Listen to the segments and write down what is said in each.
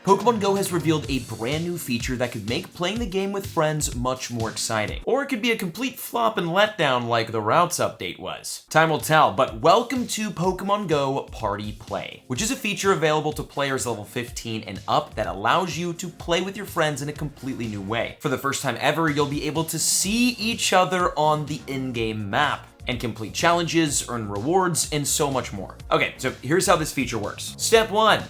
Pokemon Go has revealed a brand new feature that could make playing the game with friends much more exciting. Or it could be a complete flop and letdown like the Routes update was. Time will tell, but welcome to Pokemon Go Party Play, which is a feature available to players level 15 and up that allows you to play with your friends in a completely new way. For the first time ever, you'll be able to see each other on the in-game map and complete challenges, earn rewards, and so much more. Okay, so here's how this feature works. Step 1.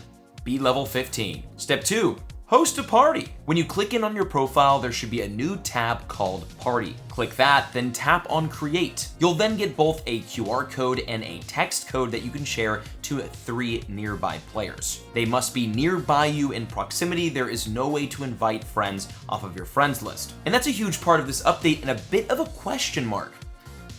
Be level 15. Step 2. Host a party. When you click in on your profile, there should be a new tab called Party. Click that, then tap on Create. You'll then get both a QR code and a text code that you can share to 3 nearby players. They must be nearby you in proximity. There is no way to invite friends off of your friends list. And that's a huge part of this update and a bit of a question mark.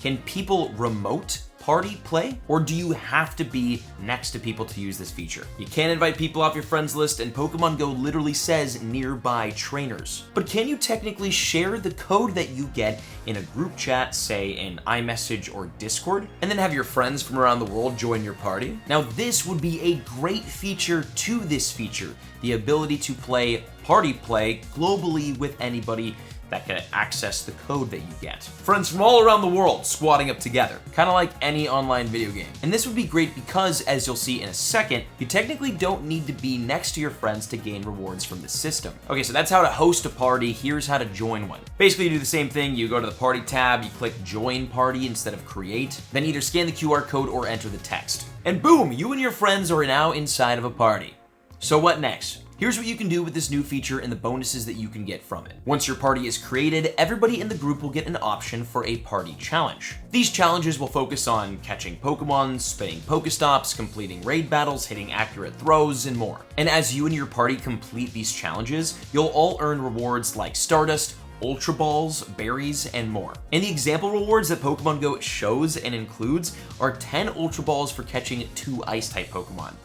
Can people remote party play, or do you have to be next to people to use this feature? You can't invite people off your friends list, and Pokemon Go literally says nearby trainers. But can you technically share the code that you get in a group chat, say in iMessage or Discord, and then have your friends from around the world join your party? Now this would be a great feature to this feature, the ability to play party play globally with anybody that can access the code that you get. Friends from all around the world squatting up together, kind of like any online video game. And this would be great because, as you'll see in a second, you technically don't need to be next to your friends to gain rewards from the system. Okay, so that's how to host a party. Here's how to join one. Basically, you do the same thing. You go to the party tab, you click join party instead of create, then either scan the QR code or enter the text. And boom, you and your friends are now inside of a party. So what next? Here's what you can do with this new feature and the bonuses that you can get from it. Once your party is created, everybody in the group will get an option for a party challenge. These challenges will focus on catching Pokemon, spinning Pokestops, completing raid battles, hitting accurate throws, and more. And as you and your party complete these challenges, you'll all earn rewards like Stardust, Ultra Balls, berries, and more. And the example rewards that Pokemon Go shows and includes are 10 Ultra Balls for catching 2 Ice-type Pokemon,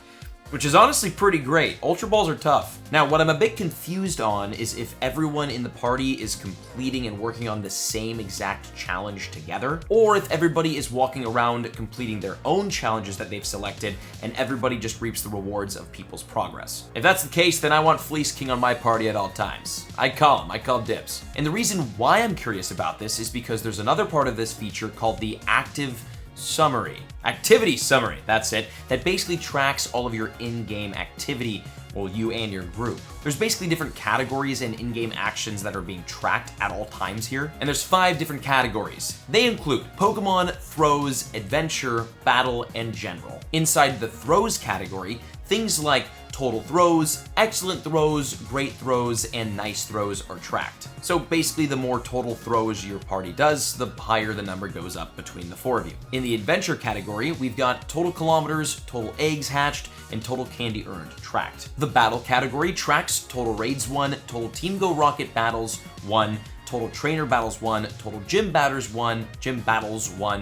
which is honestly pretty great. Ultra Balls are tough. Now, what I'm a bit confused on is if everyone in the party is completing and working on the same exact challenge together, or if everybody is walking around completing their own challenges that they've selected, and everybody just reaps the rewards of people's progress. If that's the case, then I want Fleece King on my party at all times. I call dibs. And the reason why I'm curious about this is because there's another part of this feature called the activity summary, that's it, that basically tracks all of your in-game activity, well, you and your group. There's basically different categories and in-game actions that are being tracked at all times here, and there's 5 different categories. They include Pokemon, Throws, Adventure, Battle, and General. Inside the Throws category, things like total throws, excellent throws, great throws, and nice throws are tracked. So basically, the more total throws your party does, the higher the number goes up between the 4 of you. In the adventure category, we've got total kilometers, total eggs hatched, and total candy earned tracked. The battle category tracks total raids won, total Team Go Rocket battles won, total trainer battles won, total gym battles won,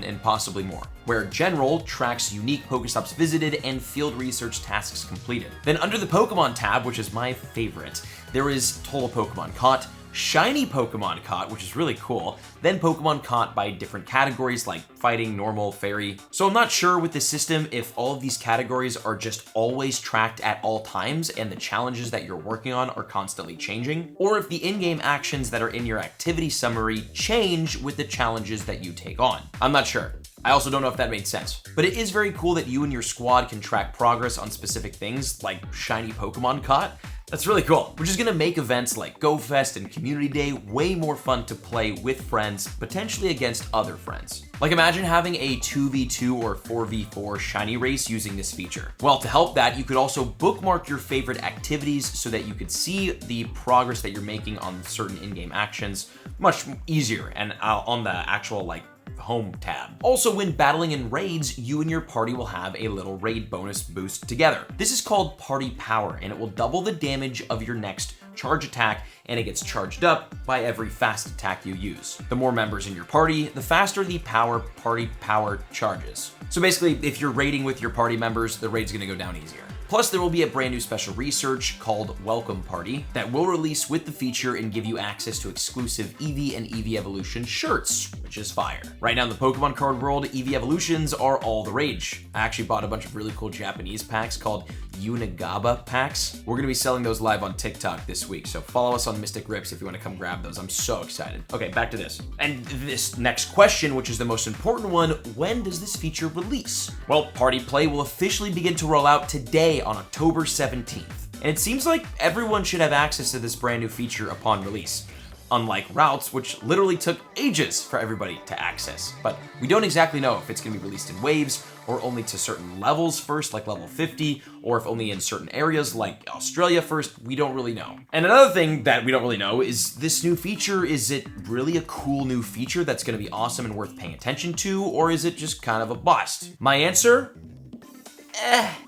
and possibly more. Where General tracks unique Pokestops visited and field research tasks completed. Then under the Pokemon tab, which is my favorite, there is total Pokemon caught, shiny Pokemon caught, which is really cool, then Pokemon caught by different categories like fighting, normal, fairy. So I'm not sure with the system if all of these categories are just always tracked at all times and the challenges that you're working on are constantly changing, or if the in-game actions that are in your activity summary change with the challenges that you take on. I'm not sure. I also don't know if that made sense. But it is very cool that you and your squad can track progress on specific things like shiny Pokemon caught. That's really cool, which is gonna make events like Go Fest and Community Day way more fun to play with friends, potentially against other friends. Like imagine having a 2v2 or 4v4 shiny race using this feature. Well, to help that, you could also bookmark your favorite activities so that you could see the progress that you're making on certain in-game actions much easier and on the actual home tab. Also, when battling in raids, you and your party will have a little raid bonus boost together. This is called Party Power, and it will double the damage of your next charge attack, and it gets charged up by every fast attack you use. The more members in your party, the faster the party power charges. So basically, if you're raiding with your party members, the raid's gonna go down easier. Plus, there will be a brand new special research called Welcome Party that will release with the feature and give you access to exclusive Eevee and Eevee Evolution shirts, which is fire. Right now in the Pokemon card world, Eevee Evolutions are all the rage. I actually bought a bunch of really cool Japanese packs called Unigaba packs. We're gonna be selling those live on TikTok this week, so follow us on Mystic Rips if you want to come grab those. I'm so excited. Okay, back to this. And this next question, which is the most important one, when does this feature release? Well, Party Play will officially begin to roll out today on October 17th. And it seems like everyone should have access to this brand new feature upon release. Unlike Routes, which literally took ages for everybody to access. But we don't exactly know if it's gonna be released in waves, or only to certain levels first, like level 50, or if only in certain areas like Australia first. We don't really know. And another thing that we don't really know is this new feature, is it really a cool new feature that's gonna be awesome and worth paying attention to, or is it just kind of a bust? My answer?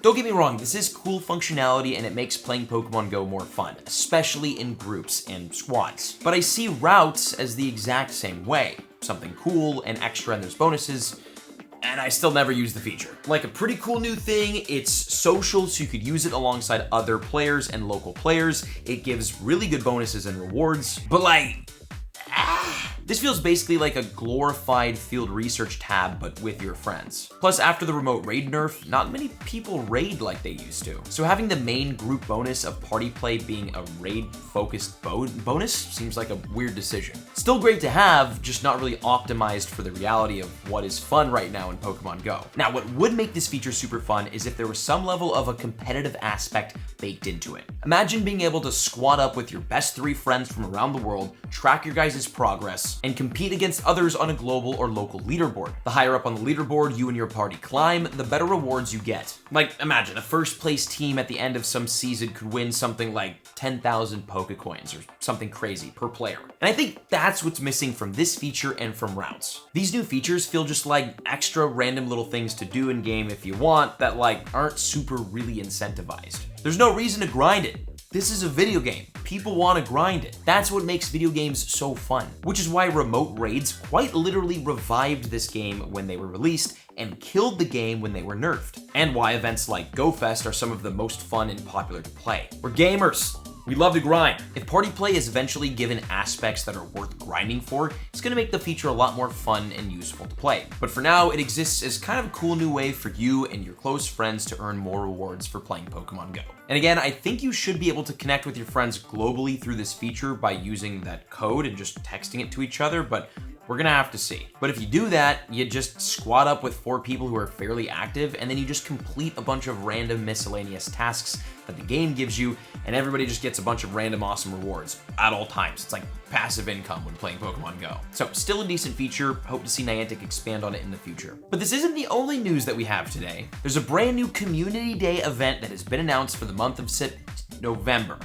Don't get me wrong, this is cool functionality and it makes playing Pokemon Go more fun, especially in groups and squads. But I see Routes as the exact same way. Something cool and extra and there's bonuses, and I still never use the feature. Like a pretty cool new thing, it's social, so you could use it alongside other players and local players. It gives really good bonuses and rewards, but like, this feels basically like a glorified field research tab, but with your friends. Plus, after the remote raid nerf, not many people raid like they used to. So having the main group bonus of Party Play being a raid-focused bonus seems like a weird decision. Still great to have, just not really optimized for the reality of what is fun right now in Pokemon Go. Now, what would make this feature super fun is if there was some level of a competitive aspect baked into it. Imagine being able to squad up with your best 3 friends from around the world, track your guys' progress, and compete against others on a global or local leaderboard. The higher up on the leaderboard you and your party climb, the better rewards you get. Like, imagine a first place team at the end of some season could win something like 10,000 Pokecoins or something crazy per player. And I think that's what's missing from this feature and from Routes. These new features feel just like extra random little things to do in game if you want that like aren't super really incentivized. There's no reason to grind it. This is a video game. People want to grind it. That's what makes video games so fun, which is why remote raids quite literally revived this game when they were released and killed the game when they were nerfed, and why events like Go Fest are some of the most fun and popular to play. We're gamers. We love to grind. If Party Play is eventually given aspects that are worth grinding for, it's gonna make the feature a lot more fun and useful to play. But for now, it exists as kind of a cool new way for you and your close friends to earn more rewards for playing Pokemon Go. And again, I think you should be able to connect with your friends globally through this feature by using that code and just texting it to each other, but we're gonna have to see. But if you do that, you just squad up with 4 people who are fairly active, and then you just complete a bunch of random miscellaneous tasks that the game gives you, and everybody just gets a bunch of random awesome rewards at all times. It's like passive income when playing Pokemon Go. So still a decent feature. Hope to see Niantic expand on it in the future. But this isn't the only news that we have today. There's a brand new Community Day event that has been announced for the month of November.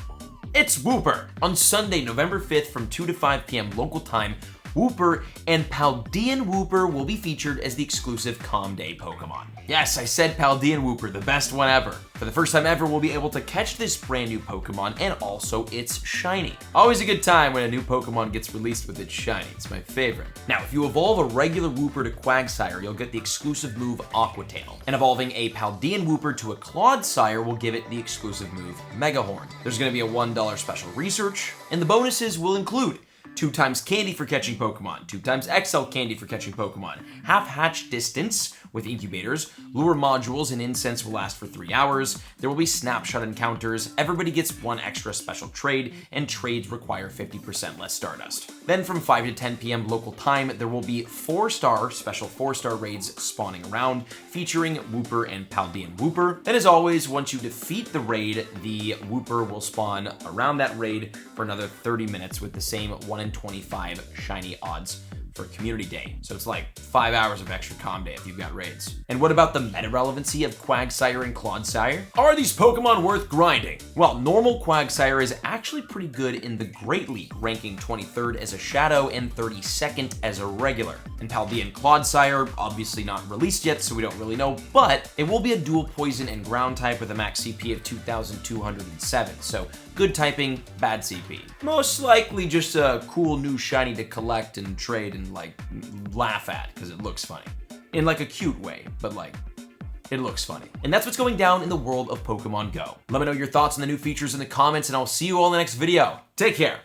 It's Wooper! On Sunday, November 5th from 2 to 5 p.m. local time, Wooper and Paldean Wooper will be featured as the exclusive Calm Day Pokemon. Yes, I said Paldean Wooper, the best one ever. For the first time ever, we'll be able to catch this brand new Pokemon and also its shiny. Always a good time when a new Pokemon gets released with its shiny. It's my favorite. Now, if you evolve a regular Wooper to Quagsire, you'll get the exclusive move Aqua Tail. And evolving a Paldean Wooper to a Clodsire will give it the exclusive move Mega Horn. There's going to be a $1 special research, and the bonuses will include 2 times candy for catching Pokemon, 2 times XL candy for catching Pokemon, half hatch distance with incubators, lure modules and incense will last for 3 hours, there will be snapshot encounters, everybody gets 1 extra special trade, and trades require 50% less Stardust. Then from 5 to 10 p.m. local time, there will be 4-star special 4-star raids spawning around, featuring Wooper and Paldean Wooper. And as always, once you defeat the raid, the Wooper will spawn around that raid for another 30 minutes with the same 1 in 25 shiny odds for Community Day. So it's like 5 hours of extra Calm Day if you've got raids. And what about the meta relevancy of Quagsire and Clodsire? Are these Pokemon worth grinding? Well, normal Quagsire is actually pretty good in the Great League, ranking 23rd as a Shadow and 32nd as a regular. And Paldean Clodsire, obviously not released yet, so we don't really know, but it will be a dual poison and ground type with a max CP of 2,207, so good typing, bad CP. Most likely just a cool new shiny to collect and trade and like laugh at because it looks funny. In like a cute way, but like it looks funny. And that's what's going down in the world of Pokemon Go. Let me know your thoughts on the new features in the comments and I'll see you all in the next video. Take care.